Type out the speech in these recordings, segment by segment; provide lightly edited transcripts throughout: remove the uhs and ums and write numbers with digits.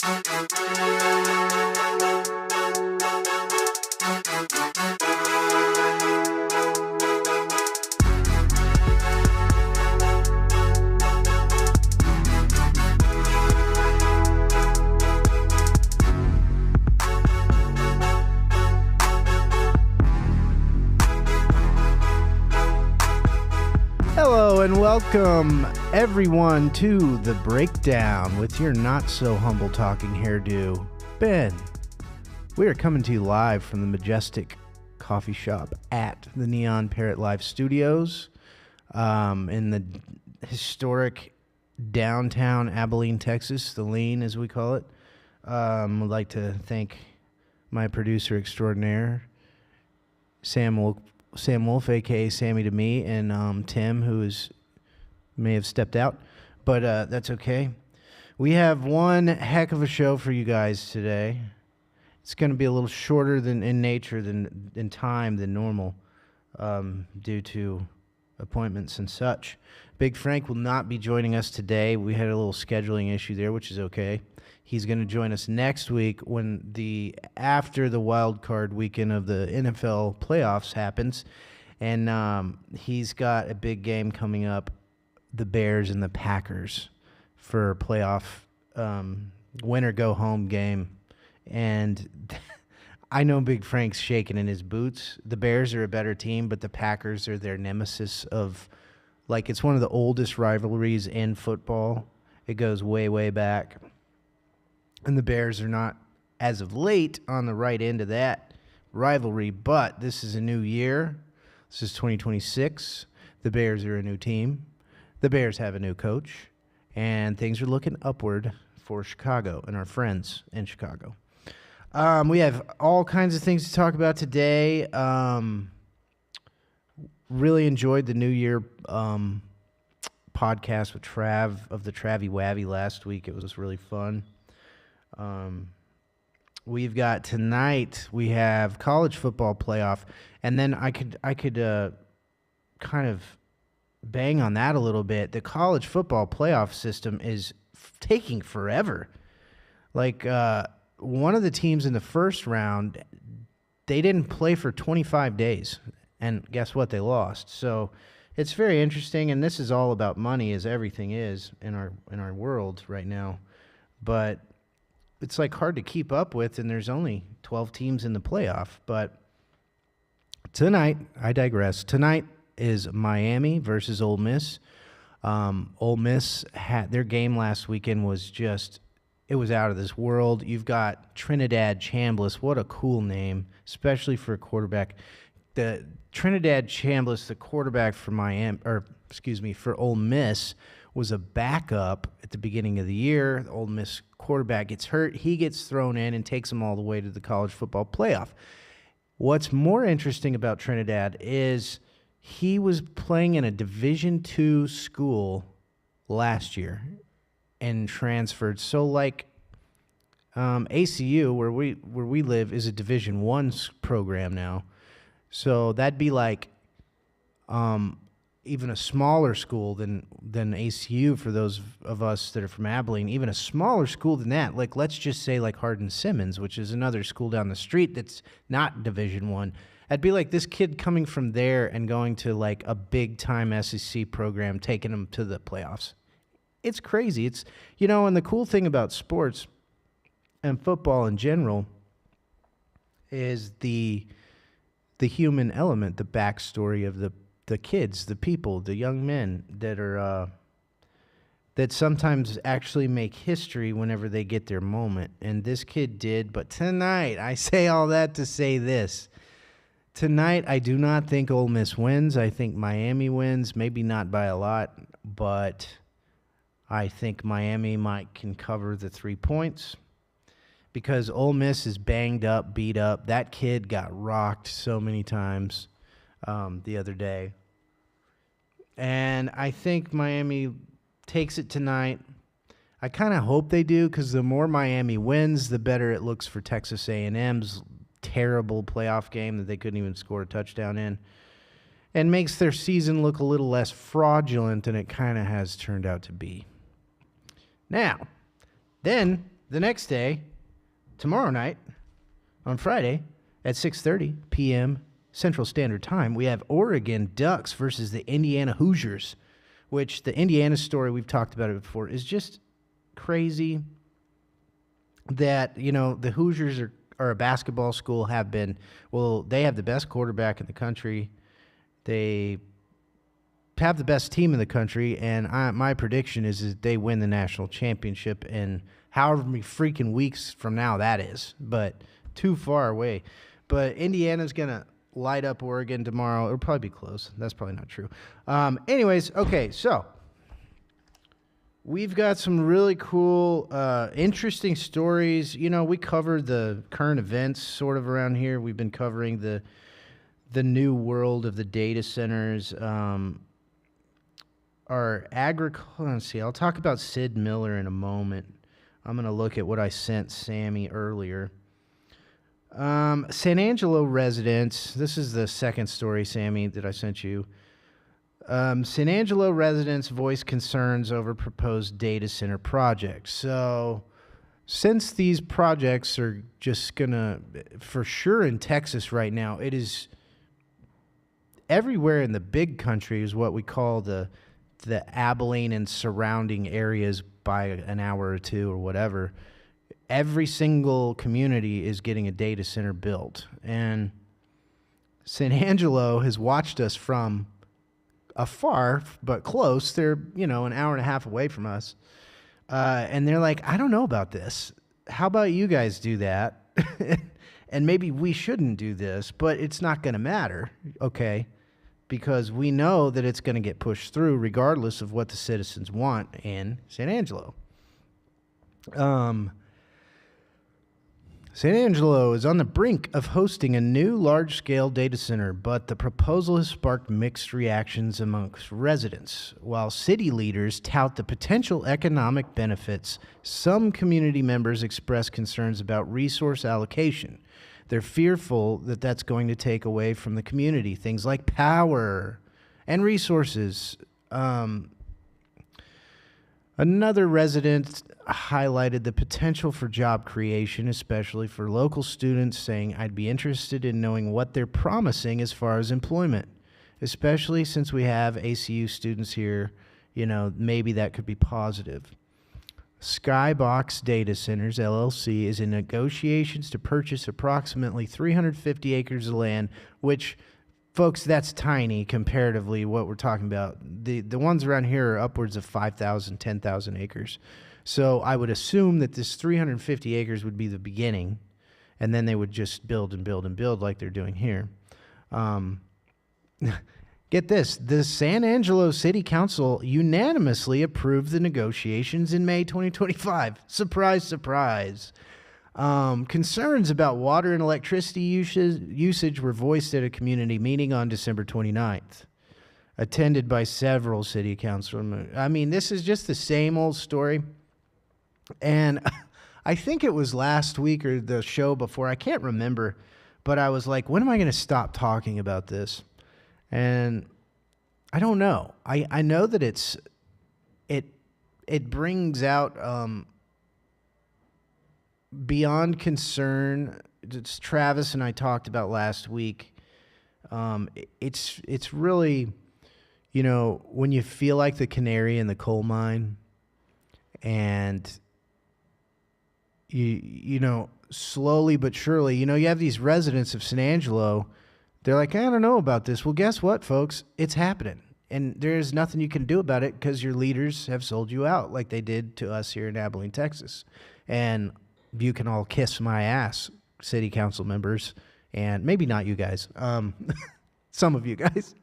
Hello and welcome everyone to The Breakdown with your not-so-humble talking hairdo, Ben. We are coming to you live from the majestic coffee shop at the Neon Parrot Live Studios in the historic downtown Abilene, Texas, the Lean as we call it. I'd like to thank my producer extraordinaire, Sam Wolf, a.k.a. Sammy to me, and Tim, who may have stepped out, but that's okay. We have one heck of a show for you guys today. It's going to be a little shorter in nature than in time than normal due to appointments and such. Big Frank will not be joining us today. We had a little scheduling issue there, which is okay. He's going to join us next week when after the wild card weekend of the NFL playoffs happens, and he's got a big game coming up, the Bears and the Packers for playoff winner go home game, and I know Big Frank's shaking in his boots. The Bears are a better team, but the Packers are their nemesis it's one of the oldest rivalries in football. It goes way, way back. And the Bears are not, as of late, on the right end of that rivalry, but this is a new year. This is 2026. The Bears are a new team. The Bears have a new coach, and things are looking upward for Chicago and our friends in Chicago. We have all kinds of things to talk about today. Really enjoyed the New Year podcast with Trav of the Travy Wavy last week. It was really fun. We've got tonight, we have college football playoff, and then I could kind of bang on that a little bit. The college football playoff system is taking forever. One of the teams in the first round, they didn't play for 25 days, and guess what? They lost. So it's very interesting, and this is all about money, as everything is in our world right now. But it's hard to keep up with, and there's only 12 teams in the playoff. But tonight, I digress. Tonight is Miami versus Ole Miss. Ole Miss had their game last weekend it was out of this world. You've got Trinidad Chambliss. What a cool name, especially for a quarterback. The Trinidad Chambliss, the quarterback for for Ole Miss, was a backup at the beginning of the year. The Ole Miss quarterback gets hurt. He gets thrown in and takes them all the way to the college football playoff. What's more interesting about Trinidad is he was playing in a Division II school last year and transferred. So ACU, where we live, is a Division I program now. So that'd be even a smaller school than ACU for those of us that are from Abilene, even a smaller school than that. Let's just say Hardin-Simmons, which is another school down the street that's not Division I. That'd be like this kid coming from there and going to a big-time SEC program, taking them to the playoffs. It's crazy. It's, and the cool thing about sports and football in general is the human element, the backstory of the kids, the people, the young men that are that sometimes actually make history whenever they get their moment. And this kid did. But tonight, I say all that to say this. Tonight, I do not think Ole Miss wins. I think Miami wins, maybe not by a lot, but I think Miami can cover the 3 points because Ole Miss is banged up, beat up. That kid got rocked so many times the other day. And I think Miami takes it tonight. I kind of hope they do because the more Miami wins, the better it looks for Texas A&M's terrible playoff game that they couldn't even score a touchdown in, and makes their season look a little less fraudulent than it kind of has turned out to be. Now, then the next day, tomorrow night, on Friday, at 6:30 p.m. Central Standard Time, we have Oregon Ducks versus the Indiana Hoosiers, which the Indiana story, we've talked about it before, is just crazy that, the Hoosiers are a basketball school, they have the best quarterback in the country. They have the best team in the country, and my prediction is that they win the national championship in however many freaking weeks from now that is, but too far away. But Indiana's going to light up Oregon tomorrow. It'll probably be close. That's probably not true. Anyways, okay, so we've got some really cool, interesting stories. We cover the current events sort of around here. We've been covering the new world of the data centers. Let's see, I'll talk about Sid Miller in a moment. I'm going to look at what I sent Sammy earlier. San Angelo residents, this is the second story, Sammy, that I sent you. San Angelo residents voice concerns over proposed data center projects. So, since these projects are just going to, for sure in Texas right now, it is everywhere in the big country is what we call the Abilene and surrounding areas by an hour or two or whatever. Every single community is getting a data center built. And San Angelo has watched us from afar, but close. They're, an hour and a half away from us. And they're like, I don't know about this. How about you guys do that? And maybe we shouldn't do this, but it's not going to matter, okay? Because we know that it's going to get pushed through regardless of what the citizens want in San Angelo. San Angelo is on the brink of hosting a new large-scale data center, but the proposal has sparked mixed reactions amongst residents. While city leaders tout the potential economic benefits, some community members express concerns about resource allocation. They're fearful that that's going to take away from the community things like power and resources. Another resident highlighted the potential for job creation, especially for local students, saying, I'd be interested in knowing what they're promising as far as employment, especially since we have ACU students here. Maybe that could be positive. Skybox Data Centers, LLC, is in negotiations to purchase approximately 350 acres of land, which, folks, that's tiny comparatively what we're talking about. The ones around here are upwards of 5,000, 10,000 acres. So I would assume that this 350 acres would be the beginning, and then they would just build and build and build like they're doing here. Get this, the San Angelo City Council unanimously approved the negotiations in May 2025. Surprise, surprise. Concerns about water and electricity usage were voiced at a community meeting on December 29th, attended by several city councilmen. I mean, this is just the same old story. And I think it was last week or the show before, I can't remember, but I was like, when am I going to stop talking about this? And I don't know. I know that it brings out beyond concern. It's Travis and I talked about last week. It's really, when you feel like the canary in the coal mine, and you slowly but surely, you have these residents of San Angelo. They're like, I don't know about this. Well, guess what, folks? It's happening. And there's nothing you can do about it because your leaders have sold you out like they did to us here in Abilene, Texas. And you can all kiss my ass, city council members. And maybe not you guys. Some of you guys.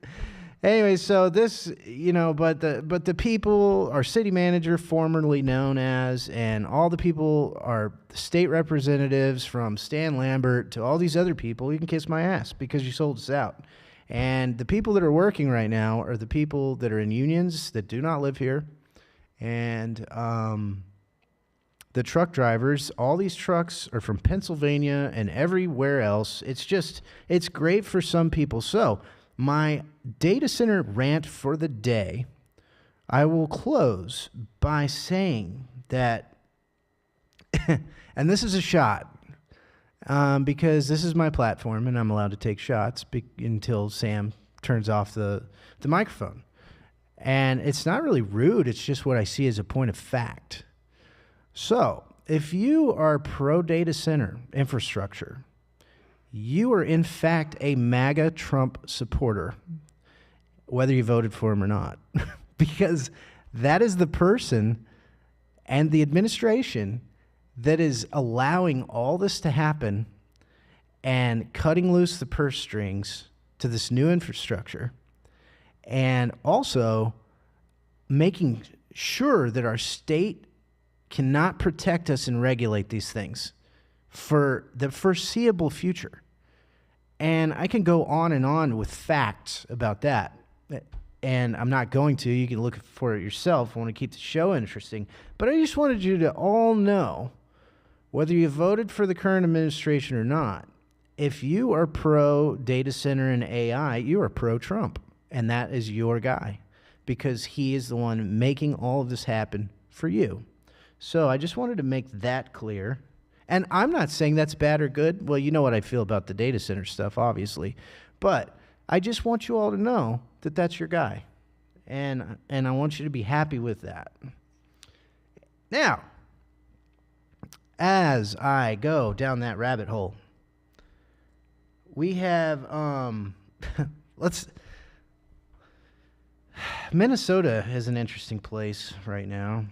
Anyway, so this, but the people, our city manager, formerly known as, and all the people are state representatives from Stan Lambert to all these other people. You can kiss my ass because you sold us out. And the people that are working right now are the people that are in unions that do not live here. And the truck drivers, all these trucks are from Pennsylvania and everywhere else. It's great for some people. So my data center rant for the day, I will close by saying that And this is a shot because this is my platform and I'm allowed to take shots until Sam turns off the microphone. And it's not really rude. It's just what I see as a point of fact. So if you are pro data center infrastructure, you are in fact a MAGA Trump supporter, whether you voted for him or not, because that is the person and the administration that is allowing all this to happen and cutting loose the purse strings to this new infrastructure, and also making sure that our state cannot protect us and regulate these things for the foreseeable future. And I can go on with facts about that. And I'm not going to. You can look for it yourself. I want to keep the show interesting. But I just wanted you to all know, whether you voted for the current administration or not, if you are pro data center and AI, you are pro Trump. And that is your guy, because he is the one making all of this happen for you. So I just wanted to make that clear. And I'm not saying that's bad or good. Well, you know what I feel about the data center stuff, obviously. But I just want you all to know that that's your guy. And I want you to be happy with that. Now, as I go down that rabbit hole, we have, Minnesota is an interesting place right now.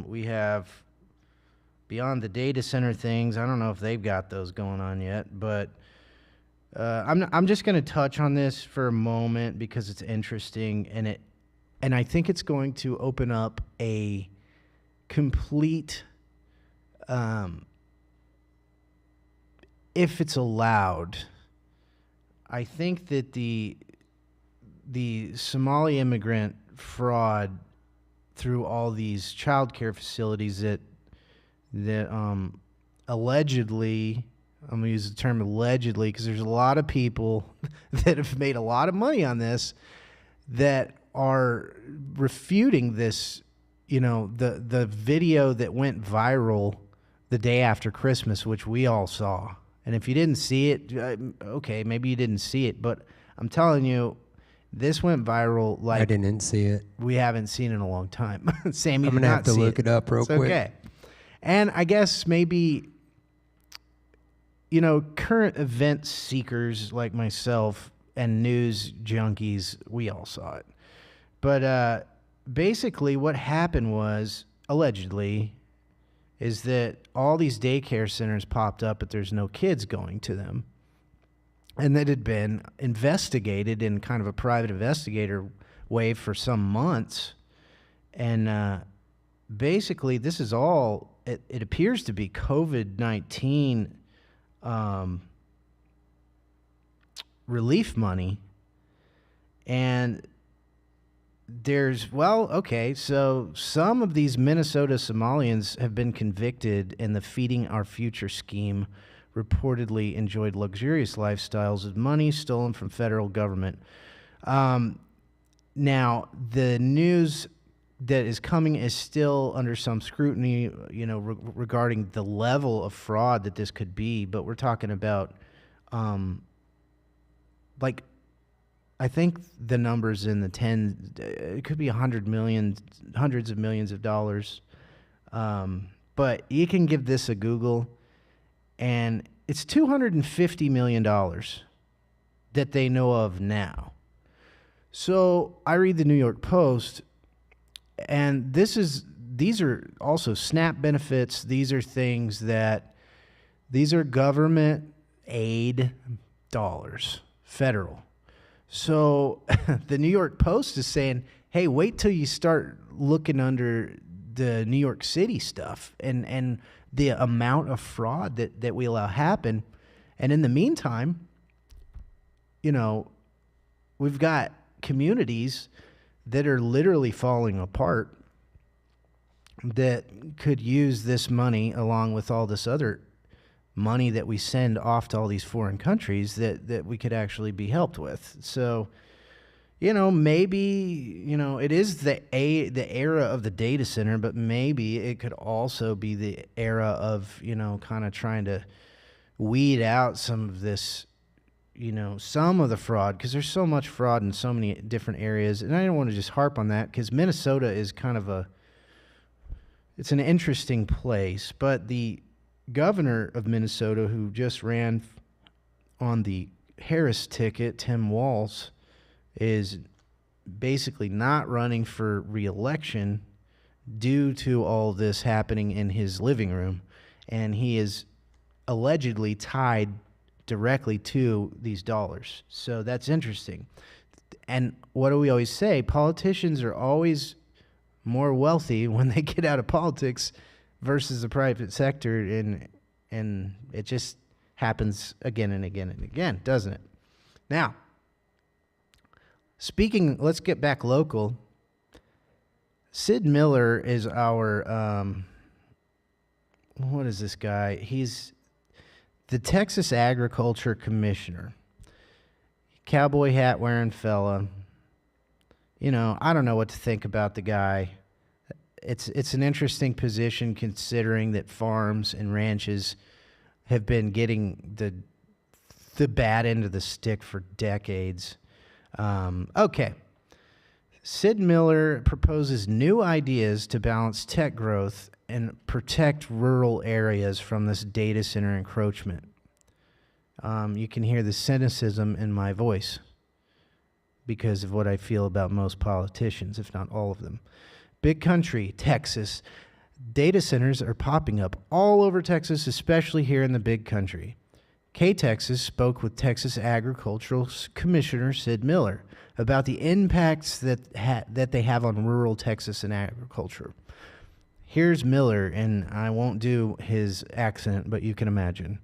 We have, beyond the data center things, I don't know if they've got those going on yet, but I'm just going to touch on this for a moment because it's interesting, and I think it's going to open up a complete, if it's allowed, I think that the Somali immigrant fraud through all these child care facilities that allegedly, I'm going to use the term allegedly because there's a lot of people that have made a lot of money on this that are refuting this, the video that went viral the day after Christmas, which we all saw. And if you didn't see it, okay, maybe you didn't see it, but I'm telling you, this went viral like... I didn't see it. We haven't seen it in a long time. Sammy, I'm going to have to look it up real quick. Okay. And I guess maybe, current event seekers like myself and news junkies, we all saw it. But basically what happened was, allegedly, is that all these daycare centers popped up, but there's no kids going to them. And that had been investigated in kind of a private investigator way for some months. And basically, this is all, it appears to be COVID-19 relief money. And so some of these Minnesota Somalians have been convicted in the Feeding Our Future scheme, reportedly enjoyed luxurious lifestyles with money stolen from federal government. Now, the news that is coming is still under some scrutiny, regarding the level of fraud that this could be. But we're talking about, I think the number's in the it could be 100 million, hundreds of millions of dollars. But you can give this a Google, and it's $250 million that they know of now. So I read the New York Post, and these are also SNAP benefits. These are things these are government aid dollars, federal. So the New York Post is saying, hey, wait till you start looking under the New York City stuff and the amount of fraud that we allow happen. And in the meantime, we've got communities that are literally falling apart that could use this money along with all this other money that we send off to all these foreign countries that we could actually be helped with. So, maybe, it is the era of the data center, but maybe it could also be the era of, kind of trying to weed out some of this, some of the fraud, because there's so much fraud in so many different areas. And I don't want to just harp on that, because Minnesota is kind of it's an interesting place. But the governor of Minnesota, who just ran on the Harris ticket, Tim Walz, is basically not running for re-election due to all this happening in his living room. And he is allegedly tied directly to these dollars. So that's interesting. And what do we always say? Politicians are always more wealthy when they get out of politics versus the private sector, and it just happens again and again and again, doesn't it? Now, let's get back local. Sid Miller is our, what is this guy? He's the Texas Agriculture Commissioner. Cowboy hat wearing fella. I don't know what to think about the guy. It's an interesting position, considering that farms and ranches have been getting the bad end of the stick for decades. Okay. Sid Miller proposes new ideas to balance tech growth and protect rural areas from this data center encroachment. You can hear the cynicism in my voice because of what I feel about most politicians, if not all of them. Big country, Texas. Data centers are popping up all over Texas, especially here in the big country. K-Texas spoke with Texas Agricultural Commissioner Sid Miller about the impacts that they have on rural Texas and agriculture. Here's Miller, and I won't do his accent, but you can imagine.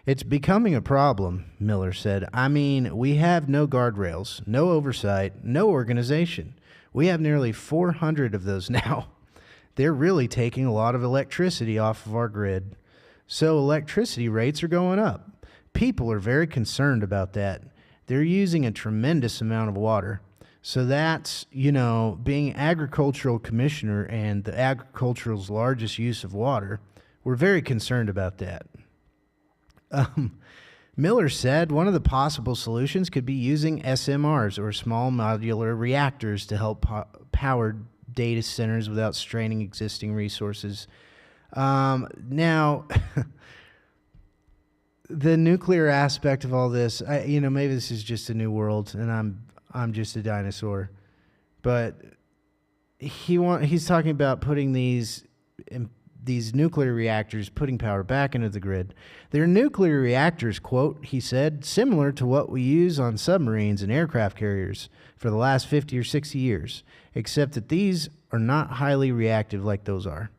It's becoming a problem, Miller said. I mean, we have no guardrails, no oversight, no organization. We have nearly 400 of those now. They're really taking a lot of electricity off of our grid. So electricity rates are going up. People are very concerned about that. They're using a tremendous amount of water. So that's, being agricultural commissioner and the agricultural's largest use of water, we're very concerned about that. Miller said one of the possible solutions could be using SMRs, or small modular reactors, to help power data centers without straining existing resources. Now, the nuclear aspect of all this, maybe this is just a new world, and I'm just a dinosaur, but he's talking about putting these nuclear reactors, putting power back into the grid. They're nuclear reactors, quote, he said, similar to what we use on submarines and aircraft carriers for the last 50 or 60 years, except that these are not highly reactive like those are.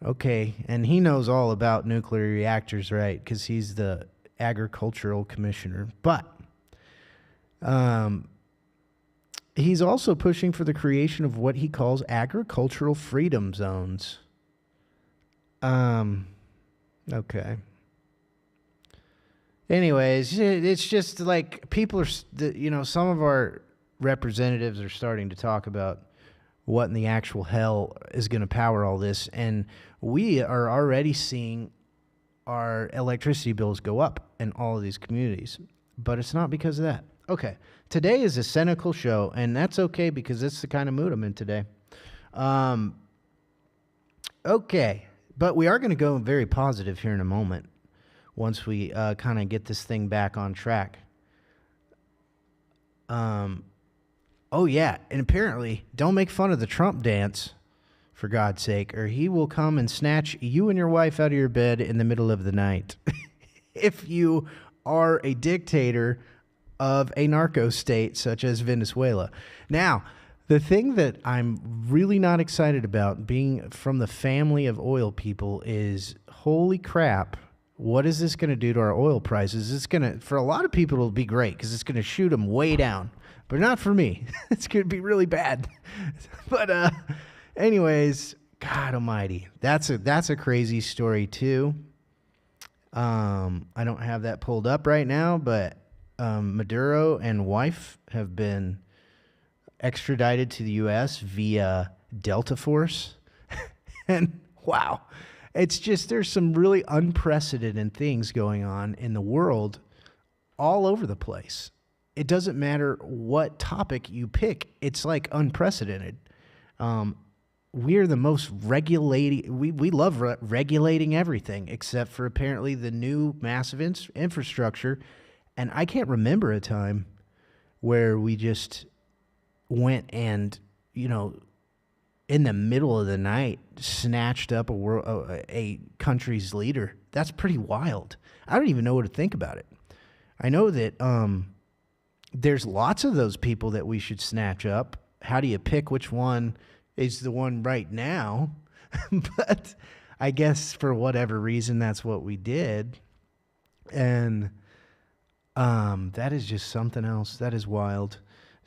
Okay, and he knows all about nuclear reactors, right? Because he's the agricultural commissioner. But he's also pushing for the creation of what he calls agricultural freedom zones. Okay. Anyways, it's just like people are, some of our representatives are starting to talk about what in the actual hell is going to power all this. And we are already seeing our electricity bills go up in all of these communities. But it's not because of that. Okay. Today is a cynical show, and that's okay because it's the kind of mood I'm in today. Okay. But we are going to go very positive here in a moment once we kind of get this thing back on track. Oh, yeah, and apparently, don't make fun of the Trump dance, for God's sake, or he will come and snatch you and your wife out of your bed in the middle of the night. If you are a dictator of a narco state such as Venezuela. Now, the thing that I'm really not excited about, being from the family of oil people, is holy crap, what is this going to do to our oil prices? It's going to, for a lot of people, it'll be great because it's going to shoot them way down. But not for me. It's going to be really bad. But anyways, God almighty. That's a crazy story too. I don't have that pulled up right now, but Maduro and wife have been extradited to the U.S. via Delta Force. And wow, it's just there's some really unprecedented things going on in the world all over the place. It doesn't matter what topic you pick. It's like unprecedented. We're the most regulating. We love regulating everything except for apparently the new massive infrastructure. And I can't remember a time where we just went and, in the middle of the night, snatched up a country's leader. That's pretty wild. I don't even know what to think about it. I know that there's lots of those people that we should snatch up. How do you pick which one is the one right now? But I guess for whatever reason, that's what we did. And that is just something else. That is wild.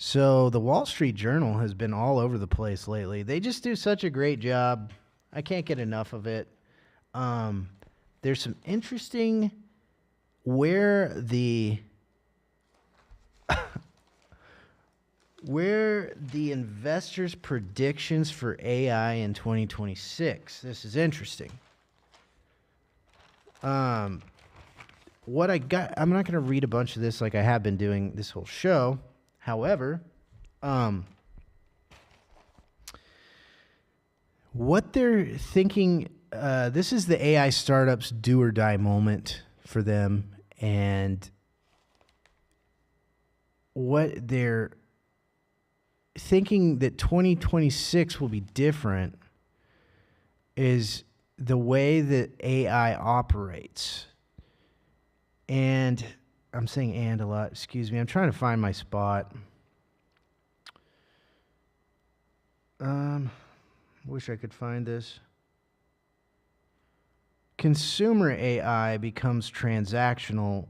So the Wall Street Journal has been all over the place lately. They just do such a great job. I can't get enough of it. There's some interesting where the investors' predictions for AI in 2026. This is interesting. What I got, I'm not going to read a bunch of this like I have been doing this whole show. However, what they're thinking, this is the AI startups do or die moment for them, and what they're thinking that 2026 will be different is the way that AI operates. And I'm saying "and" a lot. Excuse me. I'm trying to find my spot. Wish I could find this. Consumer AI becomes transactional.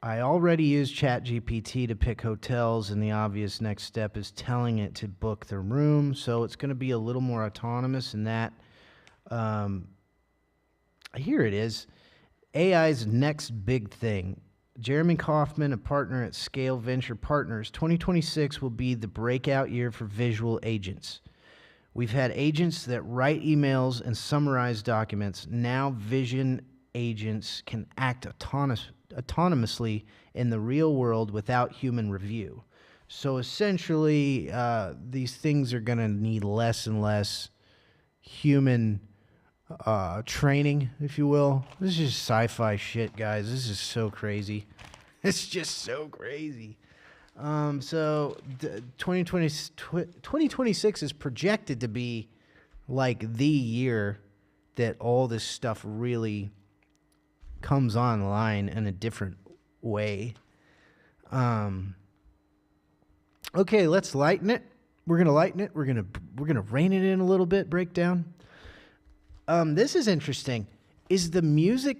I already use ChatGPT to pick hotels, and the obvious next step is telling it to book the room. So it's going to be a little more autonomous in that. Here it is. AI's next big thing. Jeremy Kaufman, a partner at Scale Venture Partners, 2026 will be the breakout year for visual agents. We've had agents that write emails and summarize documents. Now vision agents can act autonomously in the real world without human review. So essentially, these things are going to need less and less human training, if you will. This is just sci-fi shit, guys. This is so crazy. It's just so crazy. So 2026 is projected to be like the year that all this stuff really comes online in a different way. Okay, let's lighten it. We're gonna lighten it. We're gonna rein it in a little bit. Breakdown. This is interesting. Is the music?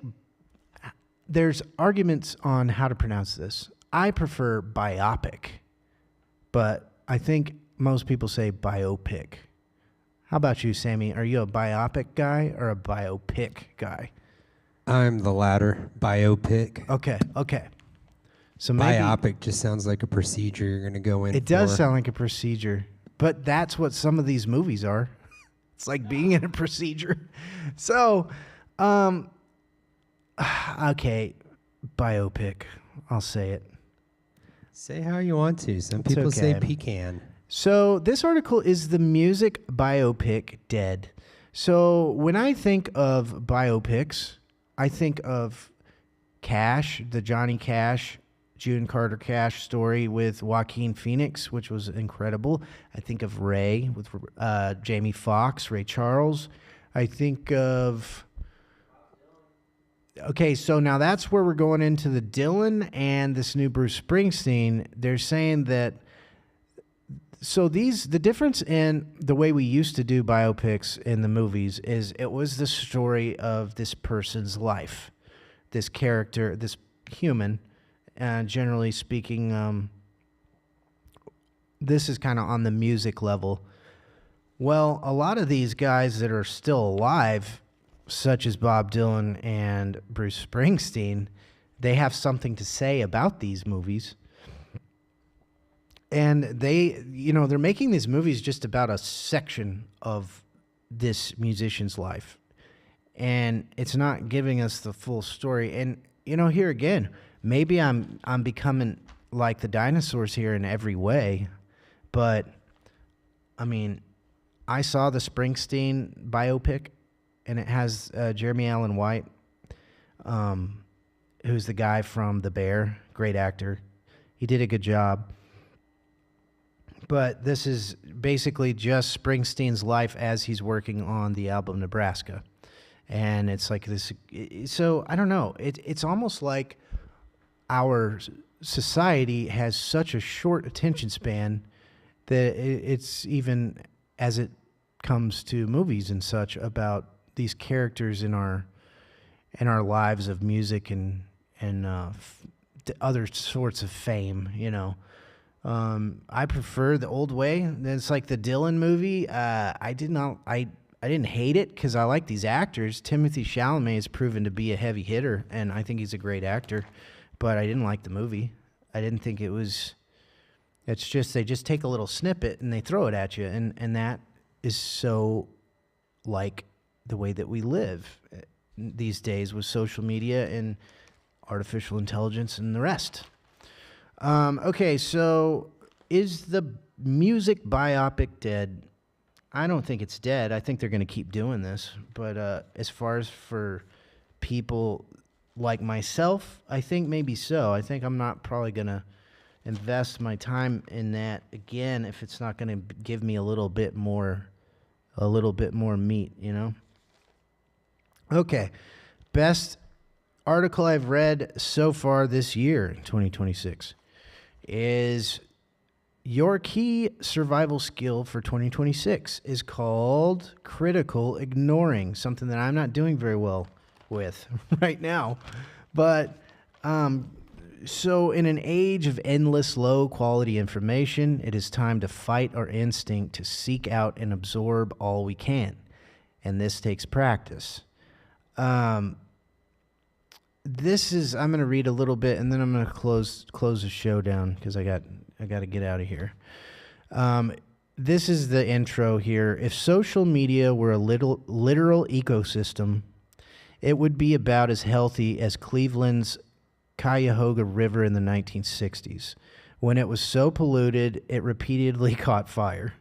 There's arguments on how to pronounce this. I prefer biopic, but I think most people say biopic. How about you, Sammy? Are you a biopic guy or a biopic guy? I'm the latter, biopic. Okay. So maybe biopic just sounds like a procedure you're going to go in. It does sound like a procedure, but that's what some of these movies are. It's like being in a procedure. So, okay, biopic. I'll say it. Say how you want to. Some people say pecan. So this article is the music biopic dead. So when I think of biopics, I think of Cash, the Johnny Cash, June Carter Cash story with Joaquin Phoenix, which was incredible. I think of Ray with Jamie Foxx, Ray Charles. I think of... Okay, so now that's where we're going into the Dylan and this new Bruce Springsteen. They're saying that... So the difference in the way we used to do biopics in the movies is it was the story of this person's life, this character, this human. Generally speaking, this is kind of on the music level. Well, a lot of these guys that are still alive, such as Bob Dylan and Bruce Springsteen, they have something to say about these movies. And they're making these movies just about a section of this musician's life. And it's not giving us the full story. And, here again, maybe I'm becoming like the dinosaurs here in every way. But, I mean, I saw the Springsteen biopic, and it has Jeremy Allen White, who's the guy from The Bear, great actor. He did a good job. But this is basically just Springsteen's life as he's working on the album Nebraska. And it's like this. So I don't know. It's almost like our society has such a short attention span that it's even as it comes to movies and such about these characters in our lives of music and other sorts of fame, I prefer the old way. It's like the Dylan movie. I didn't hate it because I like these actors. Timothée Chalamet has proven to be a heavy hitter, and I think he's a great actor. But I didn't like the movie. I didn't think it was. It's just they just take a little snippet and they throw it at you, and that is so like the way that we live these days with social media and artificial intelligence and the rest. Okay, so is the music biopic dead? I don't think it's dead. I think they're going to keep doing this. But as far as for people like myself, I think maybe so. I think I'm not probably going to invest my time in that again if it's not going to give me a little bit more meat, Okay, best article I've read so far this year, 2026, is your key survival skill for 2026 is called critical ignoring, something that I'm not doing very well with right now. But so in an age of endless low-quality information, it is time to fight our instinct to seek out and absorb all we can. And this takes practice. This is, I'm going to read a little bit, and then I'm going to close the show down because I got to get out of here. This is the intro here. If social media were a literal ecosystem, it would be about as healthy as Cleveland's Cuyahoga River in the 1960s. When it was so polluted, it repeatedly caught fire.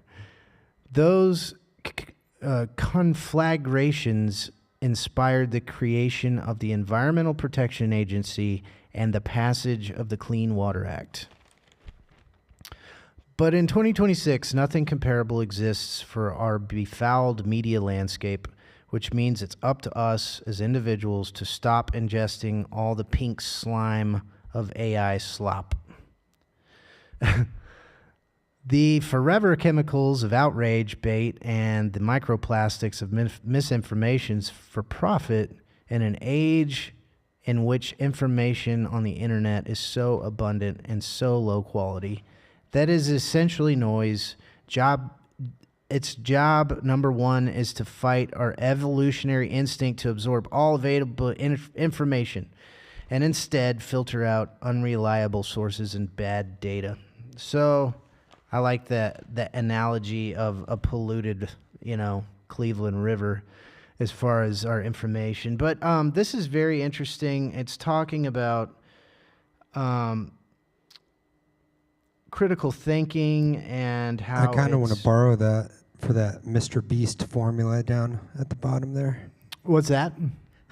Those conflagrations inspired the creation of the Environmental Protection Agency and the passage of the Clean Water Act. But in 2026, nothing comparable exists for our befouled media landscape, which means it's up to us as individuals to stop ingesting all the pink slime of AI slop. The forever chemicals of outrage, bait, and the microplastics of misinformations for profit in an age in which information on the internet is so abundant and so low quality, that is essentially noise. Its job number one is to fight our evolutionary instinct to absorb all available information and instead filter out unreliable sources and bad data. So I like the analogy of a polluted, Cleveland River as far as our information. But this is very interesting. It's talking about critical thinking and how I kind of want to borrow that for that Mr. Beast formula down at the bottom there. What's that?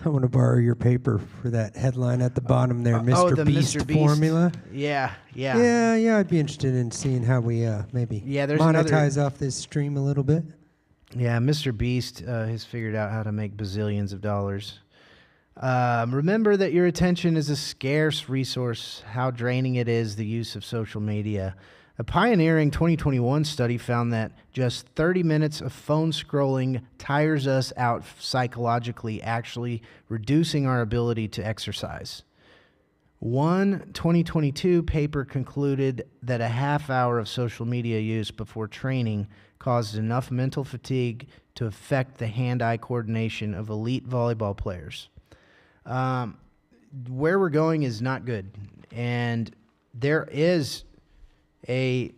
I want to borrow your paper for that headline at the bottom there, Mr. Beast Mr. Beast formula. Yeah. Yeah. I'd be interested in seeing how we maybe monetize off this stream a little bit. Yeah, Mr. Beast has figured out how to make bazillions of dollars. Remember that your attention is a scarce resource, how draining it is, the use of social media. A pioneering 2021 study found that just 30 minutes of phone scrolling tires us out psychologically, actually reducing our ability to exercise. One 2022 paper concluded that a half hour of social media use before training caused enough mental fatigue to affect the hand-eye coordination of elite volleyball players. where we're going is not good. And there is a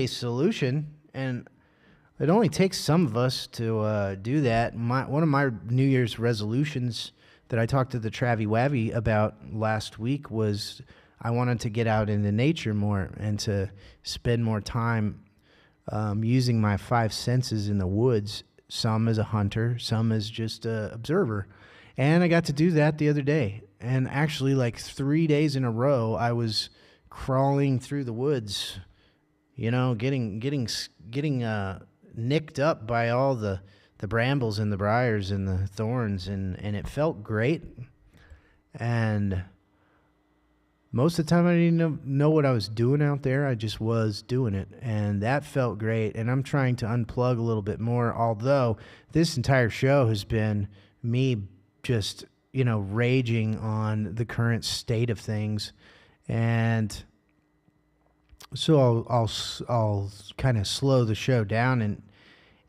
solution, and it only takes some of us to do that. One of my New Year's resolutions that I talked to the Travie Wavy about last week was I wanted to get out into nature more and to spend more time using my 5 senses in the woods, some as a hunter, some as just an observer. And I got to do that the other day. And actually, like 3 days in a row, I was crawling through the woods, getting nicked up by all the brambles and the briars and the thorns, and it felt great. And most of the time I didn't know what I was doing out there. I just was doing it, and that felt great. And I'm trying to unplug a little bit more, although this entire show has been me just raging on the current state of things. And so I'll kind of slow the show down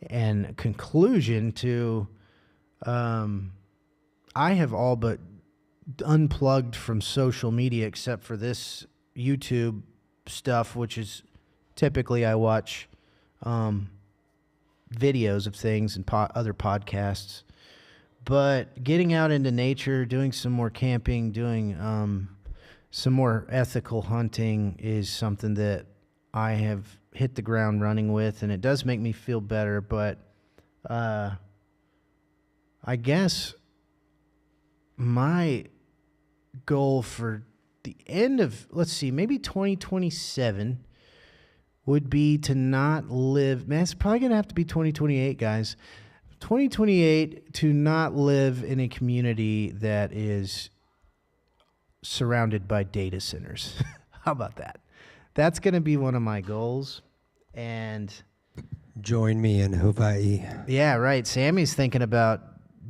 and conclusion to I have all but unplugged from social media except for this YouTube stuff, which is typically I watch videos of things and other podcasts. But getting out into nature, doing some more camping, doing some more ethical hunting is something that I have hit the ground running with, and it does make me feel better. But I guess my goal for the end of, maybe 2027 would be to not live, man, it's probably going to have to be 2028, guys. 2028, to not live in a community that is surrounded by data centers. How about that? That's going to be one of my goals. And join me in Hawaii. Yeah, right. Sammy's thinking about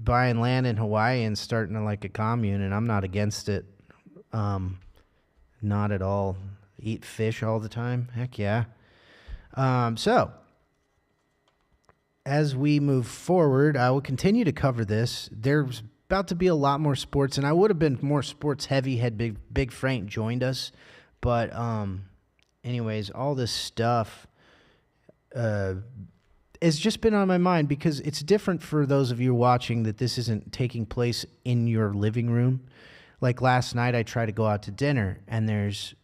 buying land in Hawaii and starting a commune, and I'm not against it. Not at all. Eat fish all the time. Heck yeah. So as we move forward, I will continue to cover this. There's about to be a lot more sports, and I would have been more sports heavy had Big Frank joined us. But anyways, all this stuff has just been on my mind because it's different for those of you watching that this isn't taking place in your living room. Like last night, I tried to go out to dinner, and there's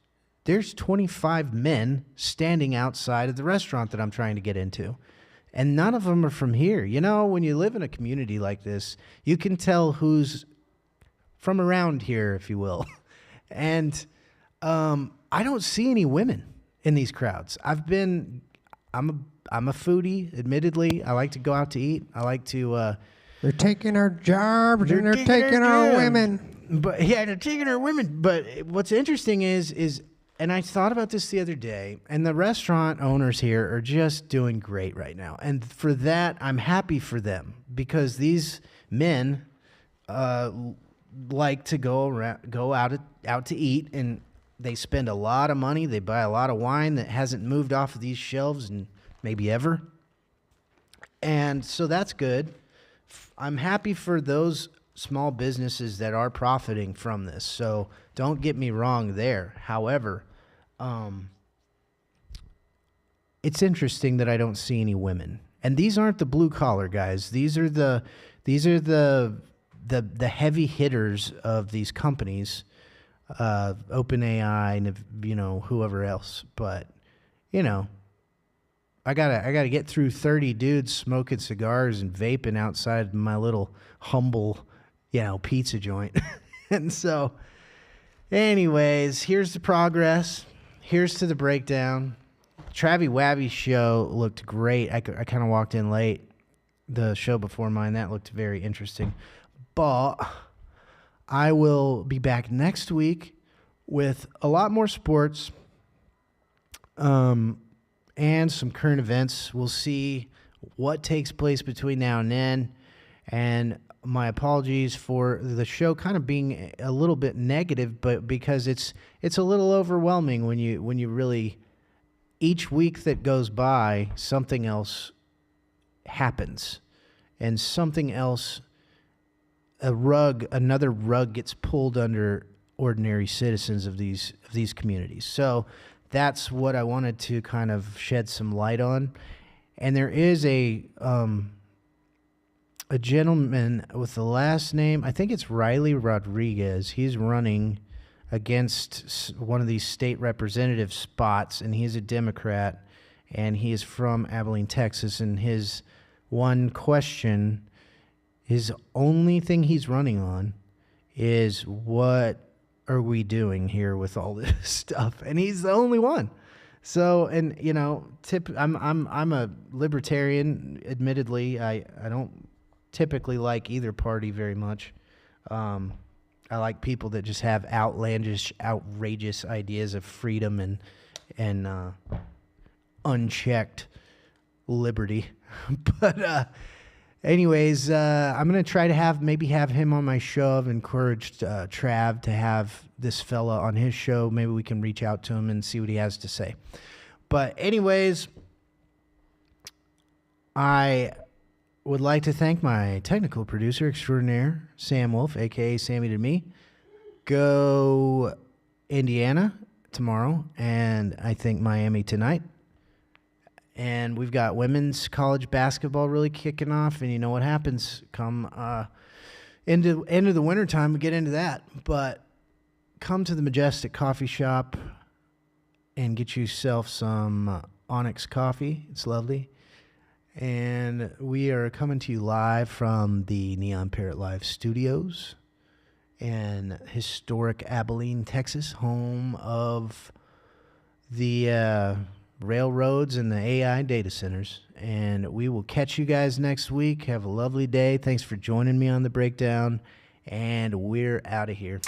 25 men standing outside of the restaurant that I'm trying to get into. And none of them are from here. When you live in a community like this, you can tell who's from around here, if you will. And I don't see any women in these crowds. I'm a foodie, admittedly. I like to go out to eat. I like to... they're taking our jobs and they're taking our women. But yeah, they're taking our women. But what's interesting is, and I thought about this the other day, and the restaurant owners here are just doing great right now. And for that, I'm happy for them because these men like to go out to eat, and they spend a lot of money. They buy a lot of wine that hasn't moved off of these shelves in maybe ever. And so that's good. I'm happy for those small businesses that are profiting from this. So don't get me wrong there. However, it's interesting that I don't see any women. And these aren't the blue collar guys. These are the heavy hitters of these companies, OpenAI and whoever else. But I gotta get through 30 dudes smoking cigars and vaping outside my little humble pizza joint. And so anyways, here's the progress. Here's to the breakdown. Travie Wavy show looked great. I kind of walked in late. The show before mine, that looked very interesting. But I will be back next week with a lot more sports and some current events. We'll see what takes place between now and then. And my apologies for the show kind of being a little bit negative, but because it's a little overwhelming when you really, each week that goes by, something else happens, and something else another rug gets pulled under ordinary citizens of these communities. So that's what I wanted to kind of shed some light on. And there is a gentleman with the last name, I think it's Riley Rodriguez. He's running against one of these state representative spots, and he's a Democrat, and he is from Abilene, Texas. And his one question, his only thing he's running on is, what are we doing here with all this stuff? And he's the only one. So, and you know, I'm a libertarian. Admittedly, I don't typically like either party very much. I like people that just have outlandish, outrageous ideas of freedom and unchecked liberty. But anyways, I'm going to try to have him on my show. I've encouraged Trav to have this fella on his show. Maybe we can reach out to him and see what he has to say. But anyways, I would like to thank my technical producer extraordinaire, Sam Wolf, a.k.a. Sammy to Me. Go Indiana tomorrow, and I think Miami tonight. And we've got women's college basketball really kicking off, and you know what happens come end of the wintertime, we get into that. But come to the Majestic Coffee Shop and get yourself some Onyx coffee. It's lovely. And we are coming to you live from the Neon Parrot Live studios in historic Abilene, Texas, home of the railroads and the AI data centers. And we will catch you guys next week. Have a lovely day. Thanks for joining me on the breakdown. And we're out of here.